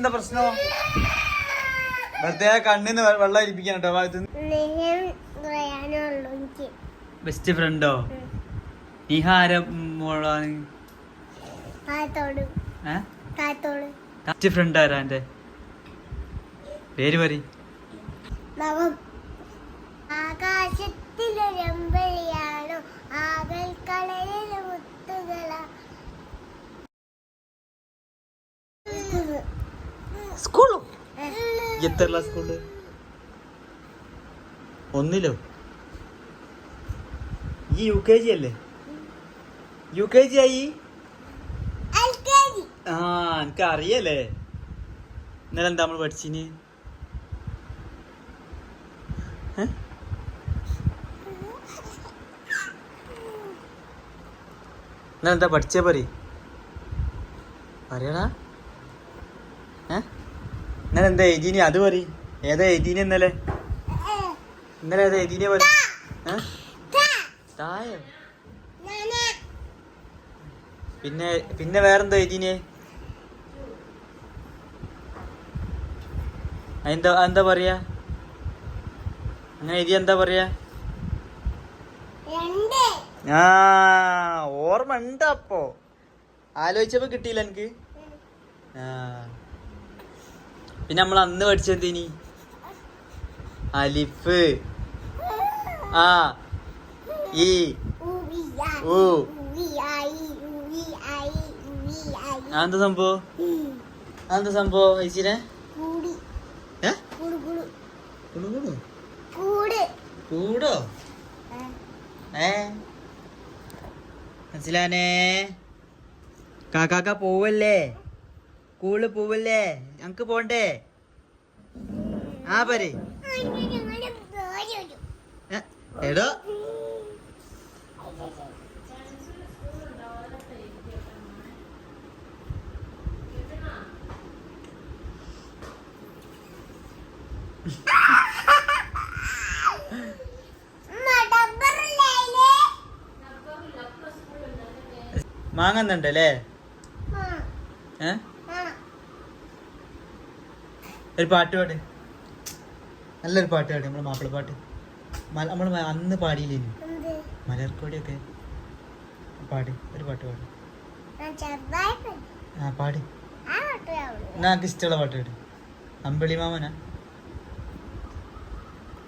എന്താ പ്രശ്നം? വെറുതെ കണ്ണിന്ന് വെള്ളം ഇരിപ്പിക്കാൻ കേട്ടോ. ബെസ്റ്റ് ഫ്രണ്ടോ? നിഹാര മോളാണ്. ബെസ്റ്റ് ഫ്രണ്ട് ആരാ? എന്റെ പേര് പറ. ആകാശത്തിലൊരമ്പളിയാണോ ആകൽ കളരിലെ മുത്തുകളാ. സ്കൂളോ? എത്ര സ്കൂള്? ഒന്നിലോ? ഈ UKG അല്ലേ? UKG ആയി. ആ എനിക്ക് അറിയല്ലേ. ഇന്നലെ എന്താ നമ്മള് പഠിച്ചിന്? ഇന്നലെ എന്താ പഠിച്ചേ? പറയടാ. ഇന്നലെ എന്താ എഴുതീനി? അത് പറ. ഏതാ എഴുതീനി ഇന്നലെ? ഏതാ എഴുതീനെ? തായോ? പിന്നെ വേറെന്താ എഴുതീനെ? എന്താ പറയാ? അങ്ങനെ എഴുതിയ എന്താ പറയാ? ആ ഓർമ്മ ഉണ്ട്. അപ്പോ ആലോചിച്ചപ്പോ കിട്ടിയില്ല എനിക്ക്. പിന്നെ നമ്മൾ അന്ന് പഠിച്ചെന്തീനി? അലിഫ്, ആ, ഈ, ഊ. അതെന്താ സംഭവം ഐസിനെ? കൂടോ? മനസ്സിലാനേ? കാക്കാക്ക പോവല്ലേ? സ്കൂളിൽ പോവല്ലേ? ഞങ്ങക്ക് പോണ്ടേ? ആ പറ. എടോ മാങ്ങന്നുണ്ടല്ലേ? ഒരു പാട്ട് പാട്. നല്ലൊരു പാട്ട് പാടി. നമ്മള് മാപ്പിളപ്പാട്ട്. നമ്മള് അന്ന് പാടിയില്ലേനു മലർക്കോടിയൊക്കെ. പാടി ഒരു പാട്ട് പാടി. ആ പാടി. എനിക്ക് ഇഷ്ടമുള്ള പാട്ട് പാടി. അമ്പിളി മാമനാ?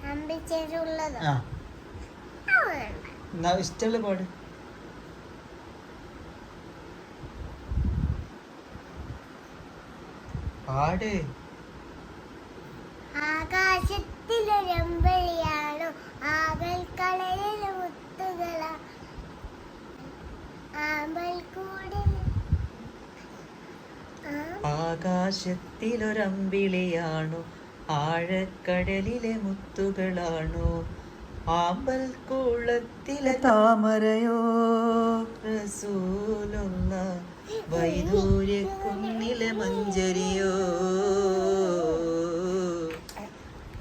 ആ ഇഷ്ടമുള്ള പാട്. പാട്. ആകാശത്തിലൊരമ്പളിയാണോ ആകൽ കളരിലെ മുത്തുകളാ. ആകാശത്തിലൊരമ്പിളിയാണോ ആഴക്കടലിലെ മുത്തുകളാണോ ആമ്പൽ കൂളത്തിലെ താമരയോ റസൂലുള്ള വൈദൂര്യക്കുന്നിലെ മഞ്ചരിയോ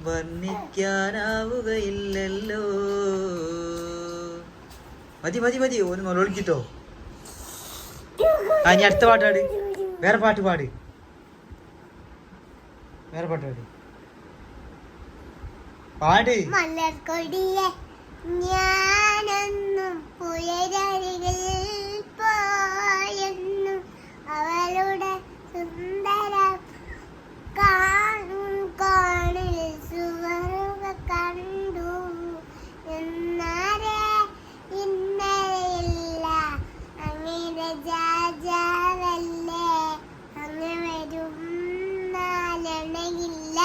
വർണ്ണിക്കാനാവുകയില്ലല്ലോ. മതി ഓന് നൊലോളിക്കിട്ടോ. ആ ഇനി അടുത്ത പാട്ട് പാട്. വേറെ പാട്ട് പാട്. മലർക്കൊടിയെ ഞാനെന്നും പുഴരരികിൽ പോയെന്നും അവളുടെ സുന്ദര കാണിൽ സുവറുക കണ്ടു എന്നാരെ ഇന്നലെയില്ല അങ്ങനെ ജാജാവല്ലേ അങ്ങ് വരും നാലണയില്ല.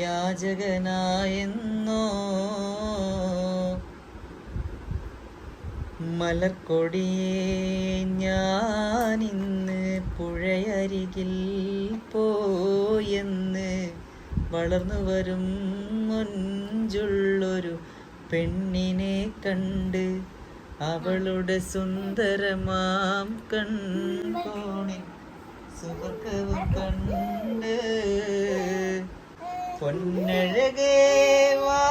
യാചകനായെന്നോ മലർക്കൊടിയെ ഞാനിന്ന് പുഴയരികിൽ പോയെന്ന് വളർന്നു വരും മൊഞ്ചുള്ളൊരു പെണ്ണിനെ കണ്ട് അവളുടെ സുന്ദരമാം കൺകോണിൽ സുവർഗവും കണ്ട് പൊന്നഴകേ വാ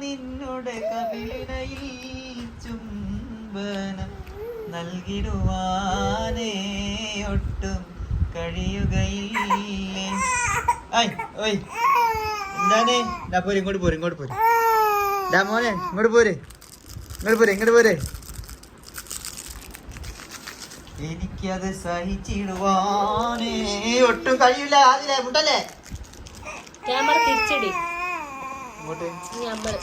നിന്നുടെ കവിളിനയിൽ ചുംബനം നൽകിടുവാനേ ഒട്ടും കഴിയുകയില്ലേ. ആയ് ഓയ് എന്താണ്? പോര് ഇങ്ങോട്ട് പോര്, ഇങ്ങോട്ട് പോര്. മോനെ ഇങ്ങോട്ട് പോര്, ഇങ്ങോട്ട് പോര്, ഇങ്ങോട്ട് പോര്. എനിക്കത് സഹിച്ചിടുവാനേ ഒട്ടും കഴിയില്ല. അതിലേ മുട്ടല്ലേ ക്യാമറ തിരിച്ചടി. ഇങ്ങോട്ട് നമ്മള്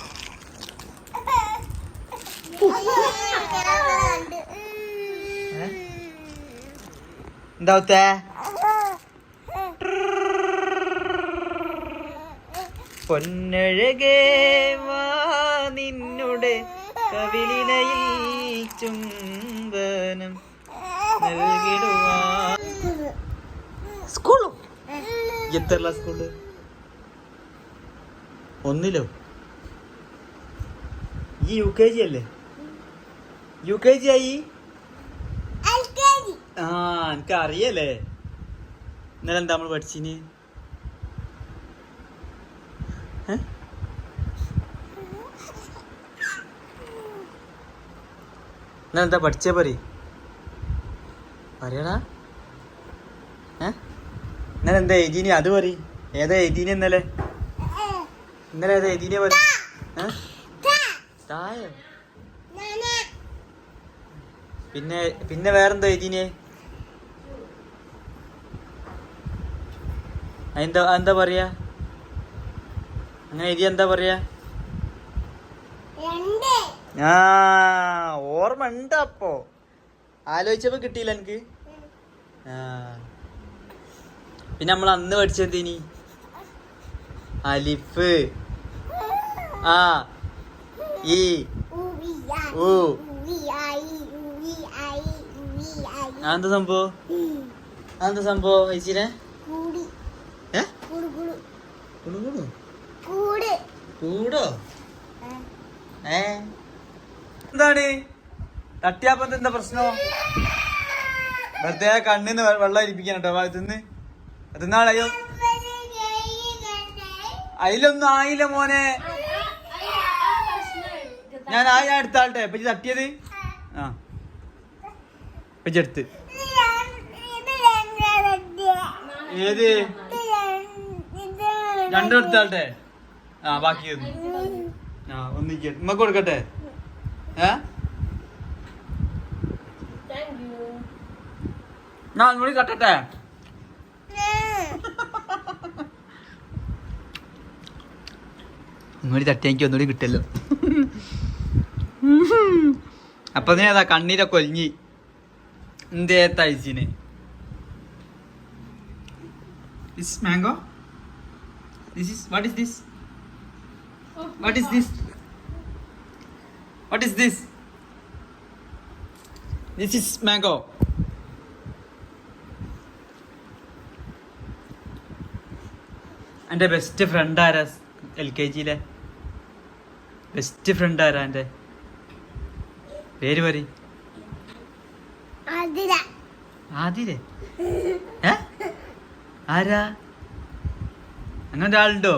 എന്താവത്തെ പൊന്നഴകേ വാ നിന്നുടെ കവിളിനയിൽ ചുംബനം നൽകിടുവാ. സ്കൂളോ? എത്ര സ്കൂള്? ഒന്നിലോ? ഈ UKG അല്ലേ? UKG ആയി? ആ എനിക്ക് അറിയല്ലേ. ഇന്നലെ എന്താ നമ്മള് പഠിച്ചിന്? ഇന്നലെ എന്താ പഠിച്ചേ? പറയടാ. ഇന്നലെ എന്താ എഴുതീനി? അത് പറ. ഏതാ എഴുതീനി ഇന്നലെ? ഇന്നലെ ഏതാ എഴുതീനെ? പറ. തായോ? പിന്നെ വേറെന്താ എഴുതീനെ? എന്താ പറയാ? അങ്ങനെ എഴുതിയ എന്താ പറയാ? ആ ഓർമ്മ ഉണ്ട്. അപ്പോ ആലോചിച്ചപ്പോ കിട്ടിയില്ല എനിക്ക്. ആ പിന്നെ നമ്മൾ അന്ന് പഠിച്ചെന്തീനി? അലിഫ്, ആ, ഈ, ഊ. അതെന്താ സംഭവം? അതെന്താ സംഭവം ചേച്ചിനെ? കൂടോ? എന്താണ് തട്ടിയാപ്പ? എന്താ പ്രശ്നം? വെറുതെ കണ്ണിന്ന് വെള്ളം അരിപ്പിക്കാൻ കേട്ടോ. തിന്ന് തിന്നാളയോ? അതിലൊന്നും ആയില്ല മോനെ. ഞാൻ എടുത്താളട്ടെ. ഇപ്പൊ തട്ടിയത് ആ എടുത്ത്. ഏത് രണ്ടും എടുത്താളട്ടെ. ആ ബാക്കി ആ ഒന്നിക്ക് ഉമ്മക്ക് കൊടുക്കട്ടെ. ഞാൻ ഒന്നുകൂടി തട്ടട്ടെ. ഒന്നുകൂടി തട്ടി എനിക്ക് ഒന്നുകൂടി കിട്ടല്ലോ. അപ്പൊ ഏതാ കണ്ണീരൊക്കെ ഒലിഞ്ഞി. എന്തേ തയ്ച്ചിന്? This is mango. This is what is this? What is this? What is this? This is mango. എൻ്റെ ബെസ്റ്റ് ഫ്രണ്ട് ആരാ? LKG ബെസ്റ്റ് ഫ്രണ്ട് ആരാ? എൻ്റെ പേര് പറ. ആദിലേ? ആരാ? അങ്ങനെ ഒരാളുണ്ടോ?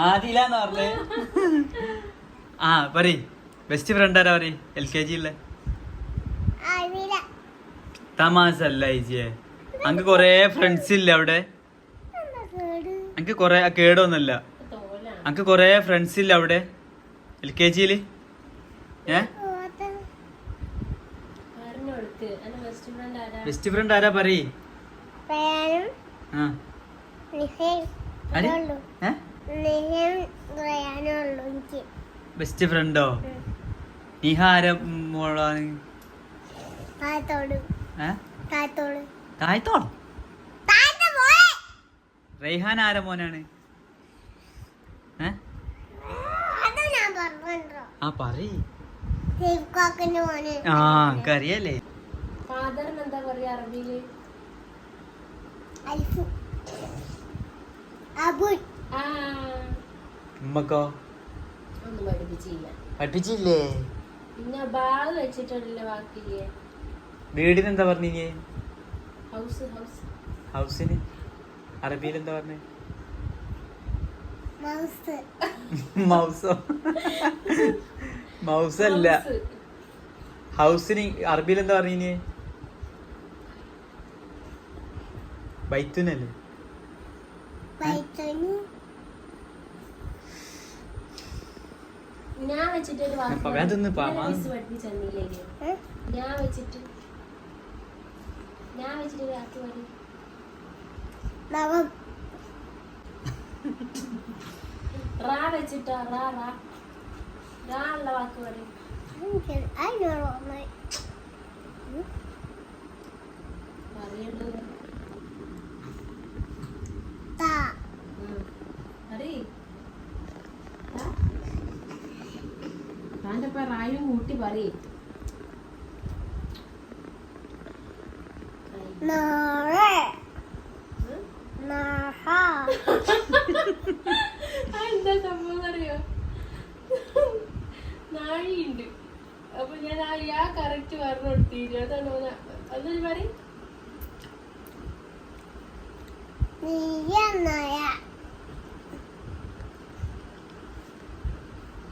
ആദിലാന്ന് പറഞ്ഞേ. ആ പറ ബെസ്റ്റ് ഫ്രണ്ട് ആരാ? പറ LKG തമാശ അല്ല ചേച്ചിയെ. അങ്ക് കൊറേ ഫ്രണ്ട്സ് ഇല്ല അവിടെ? അനക്ക് കൊറേ കേടൊന്നല്ല. അനക്ക് കൊറേ ഫ്രണ്ട്സ് ഇല്ല അവിടെ LKG? ബെസ്റ്റ് ഫ്രണ്ട് ആരാ? പറ. ബെസ്റ്റ് ഫ്രണ്ടോ? നിഹ ആരാ മോളാണ്? തായത്തോളോ? റെയ്ഹാൻ ആരാ മോനാണ്? ആ പറ. ആ എനിക്കറിയല്ലേ. എന്താ പറയാ അറബിയില്? ഉമ്മക്കോ? ഒന്നും പഠിപ്പിച്ചില്ല. പഠിപ്പിച്ചില്ലേ? പിന്നെ ബാഗ് വെച്ചിട്ടുണ്ടല്ലോ ബാക്കിയില്ലേ? വീടിന് എന്താ പറഞ്ഞേ? ഹൗസ്. ഹൗസ്. ഹൗസിന് അറബിയിൽ എന്താ പറഞ്ഞേ? മൗസോ? മൗസല്ല. ഹൗസിന് അറബിയിൽ എന്താ പറഞ്ഞേ? ബൈത്തുനല്ലേ ബൈത്തന് ഞാൻ വെച്ചിട്ട് ഒരു വാക്ക് അപ്പൊ അതൊന്ന് മിസ് പഠിപ്പിച്ചെന്നില്ലേക്ക് ഞാൻ വെച്ചിട്ട് ഒരു വാക്ക് പറയും നവം റാ വെച്ചിട്ടാ റാ റാ റാ ഉള്ള വാക്ക് പറയും I know what my പറയണ്ടത് ta അറിയ താൻ്റെ റായും കൂട്ടി പറയേ nare naha എന്താ സംഭവം അറിയോ നാഴിയുണ്ട് അപ്പൊ ഞാൻ ആ കറക്റ്റ് പറഞ്ഞു കൊടുത്തില്ല അതാണ് അതൊരു പറയും niya naya